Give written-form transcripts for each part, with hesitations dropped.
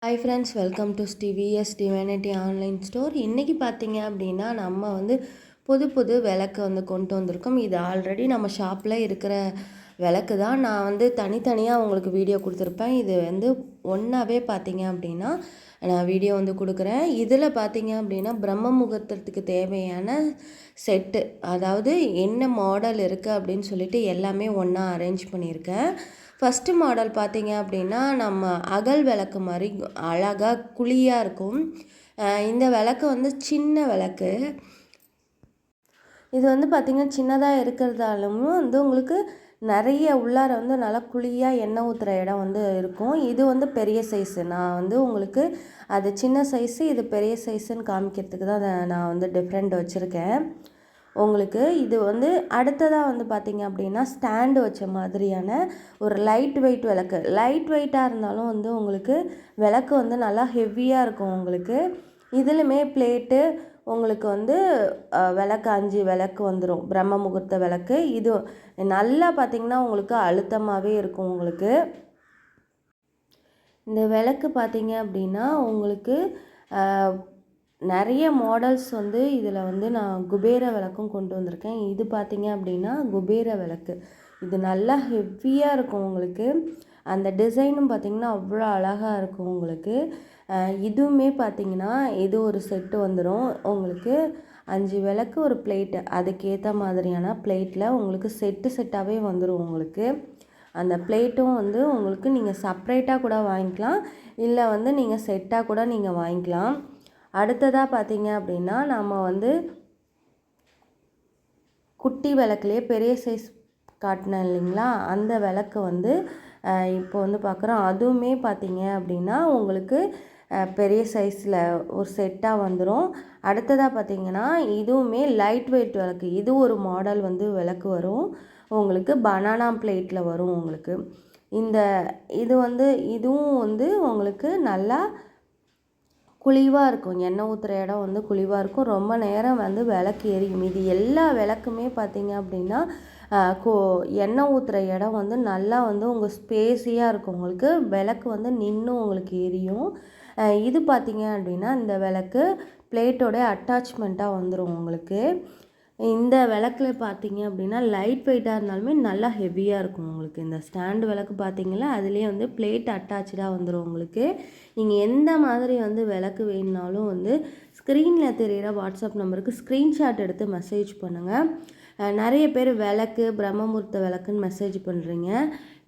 Hi friends, welcome to TVS divinity online store. இன்றைக்கி பார்த்தீங்க அப்படின்னா நம்ம வந்து புது புது விளக்கு வந்து கொண்டு வந்திருக்கோம். இது ஆல்ரெடி நம்ம ஷாப்பில் இருக்கிற விளக்கு தான். நான் வந்து தனித்தனியாக உங்களுக்கு வீடியோ கொடுத்துருப்பேன். இது வந்து ஒன்றாவே பார்த்தீங்க அப்படின்னா நான் வீடியோ வந்து கொடுக்குறேன். இதில் பார்த்தீங்க அப்படின்னா பிரம்ம முகூர்த்தத்துக்கு தேவையான செட்டு, அதாவது என்ன மாடல் இருக்குது அப்படின்னு சொல்லிட்டு எல்லாமே ஒன்றா அரேஞ்ச் பண்ணியிருக்கேன். ஃபஸ்ட்டு மாடல் பார்த்தீங்க அப்படின்னா நம்ம அகல் விளக்கு மாதிரி அழகாக குழியாக இருக்கும். இந்த விளக்கு வந்து சின்ன விளக்கு. இது வந்து பார்த்திங்கன்னா சின்னதாக இருக்கிறதாலும் வந்து உங்களுக்கு நிறைய உள்ளார வந்து நல்லா குழியாக எண்ணெய் ஊற்றுற இடம் வந்து இருக்கும். இது வந்து பெரிய சைஸு. நான் வந்து உங்களுக்கு அது சின்ன சைஸு, இது பெரிய சைஸுன்னு காமிக்கிறதுக்கு தான் நான் வந்து டிஃப்ரெண்ட் வச்சுருக்கேன். உங்களுக்கு இது வந்து அடுத்ததாக வந்து பார்த்திங்க அப்படின்னா ஸ்டாண்டு வச்ச மாதிரியான ஒரு லைட் வெயிட் விளக்கு. லைட் வெயிட்டாக இருந்தாலும் வந்து உங்களுக்கு விளக்கு வந்து நல்லா ஹெவியாக இருக்கும். உங்களுக்கு இதுலையுமே பிளேட்டு உங்களுக்கு வந்து விளக்கு 5 விளக்கு வந்துடும். பிரம்ம முகூர்த்த விளக்கு இது நல்லா பார்த்திங்கன்னா உங்களுக்கு அழுத்தமாகவே இருக்கும். உங்களுக்கு இந்த விளக்கு பார்த்திங்க அப்படின்னா உங்களுக்கு நிறைய மாடல்ஸ் வந்து இதில் வந்து நான் குபேர விளக்கும் கொண்டு வந்திருக்கேன். இது பார்த்திங்க அப்படின்னா குபேர விளக்கு. இது நல்லா ஹெவியாக இருக்கும். உங்களுக்கு அந்த டிசைனும் பார்த்திங்கன்னா அவ்வளோ அழகாக இருக்கும். உங்களுக்கு இதுவுமே பார்த்திங்கன்னா இது ஒரு செட்டு வந்துடும். உங்களுக்கு 5 விளக்கு ஒரு பிளேட்டு, அதுக்கேற்ற மாதிரியான பிளேட்டில் உங்களுக்கு செட்டாகவே வந்துடும். உங்களுக்கு அந்த பிளேட்டும் வந்து உங்களுக்கு நீங்கள் செப்ரேட்டாக கூட வாங்கிக்கலாம், இல்லை வந்து நீங்கள் செட்டாக கூட நீங்கள் வாங்கிக்கலாம். அடுத்ததாக பார்த்தீங்க அப்படின்னா நம்ம வந்து குட்டி விளக்குலேயே பெரிய சைஸ் காட்டினேன் இல்லைங்களா, அந்த விளக்கு வந்து இப்போ வந்து பார்க்குறோம். அதுவுமே பார்த்தீங்க அப்படின்னா உங்களுக்கு பெரிய சைஸில் ஒரு செட்டாக வந்துடும். அடுத்ததாக பார்த்தீங்கன்னா இதுவுமே லைட் வெயிட் விளக்கு. இது ஒரு மாடல் வந்து விளக்கு வரும் உங்களுக்கு, பனானா பிளேட்டில் வரும். உங்களுக்கு இது வந்து இதுவும் வந்து உங்களுக்கு நல்லா குழிவாக இருக்கும். எண்ணெய் ஊற்றுற இடம் வந்து குழிவாக இருக்கும். ரொம்ப நேரம் வந்து விளக்கு எரியும். இது எல்லா விளக்குமே பார்த்திங்க அப்படின்னா எண்ணெய் ஊற்றுற இடம் வந்து நல்லா வந்து உங்கள் ஸ்பேஸியாக இருக்கும். உங்களுக்கு விளக்கு வந்து நின்று உங்களுக்கு எரியும். இது பார்த்திங்க அப்படின்னா இந்த விளக்கு பிளேட்டோட அட்டாச்மெண்ட்டாக வந்துடும். உங்களுக்கு இந்த விளக்கில் பார்த்தீங்க அப்படின்னா லைட் வெயிட்டாக இருந்தாலுமே நல்லா ஹெவியாக இருக்கும். உங்களுக்கு இந்த ஸ்டாண்டு விளக்கு பார்த்தீங்களா, அதுலேயே வந்து பிளேட் அட்டாச்சாக வந்துடும். உங்களுக்கு நீங்கள் எந்த மாதிரி வந்து விளக்கு வேணுனாலும் வந்து ஸ்க்ரீனில் தெரிகிற வாட்ஸ்அப் நம்பருக்கு ஸ்க்ரீன்ஷாட் எடுத்து மெசேஜ் பண்ணுங்கள். நிறைய பேர் விளக்கு பிரம்மமுகூர்த்த விளக்குன்னு மெசேஜ் பண்ணுறீங்க.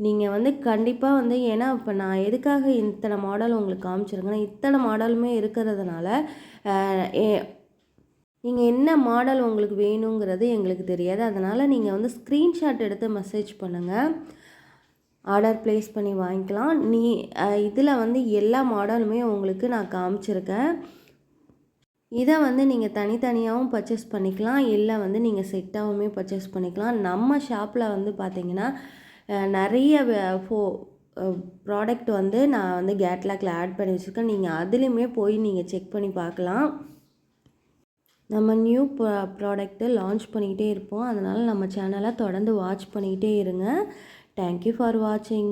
நீங்கள் வந்து கண்டிப்பாக வந்து, ஏன்னா இப்போ நான் எதுக்காக இத்தனை மாடல் உங்களுக்கு காமிச்சிருக்கேன்னா, இத்தனை மாடலுமே இருக்கிறதுனால நீங்கள் என்ன மாடல் உங்களுக்கு வேணுங்கிறது எங்களுக்கு தெரியாது. அதனால் நீங்கள் வந்து ஸ்க்ரீன்ஷாட் எடுத்து மெசேஜ் பண்ணுங்கள், ஆர்டர் ப்ளேஸ் பண்ணி வாங்கிக்கலாம். இதில் வந்து எல்லா மாடலுமே உங்களுக்கு நான் காமிச்சிருக்கேன். இதை வந்து நீங்கள் தனித்தனியாகவும் பர்ச்சேஸ் பண்ணிக்கலாம், இல்லை வந்து நீங்கள் செட்டாகவுமே பர்ச்சேஸ் பண்ணிக்கலாம். நம்ம ஷாப்பில் வந்து பார்த்திங்கன்னா நிறைய ப்ராடக்ட் வந்து நான் வந்து கேட்லாகில் ஆட் பண்ணி வச்சுருக்கேன். நீங்கள் அதுலேயுமே போய் நீங்கள் செக் பண்ணி பார்க்கலாம். நம்ம நியூ ப்ராடக்ட்டு லான்ச் பண்ணிக்கிட்டே இருப்போம். அதனால் நம்ம சேனலை தொடர்ந்து வாட்ச் பண்ணிக்கிட்டே இருங்க. தேங்க்யூ ஃபார் வாட்சிங்.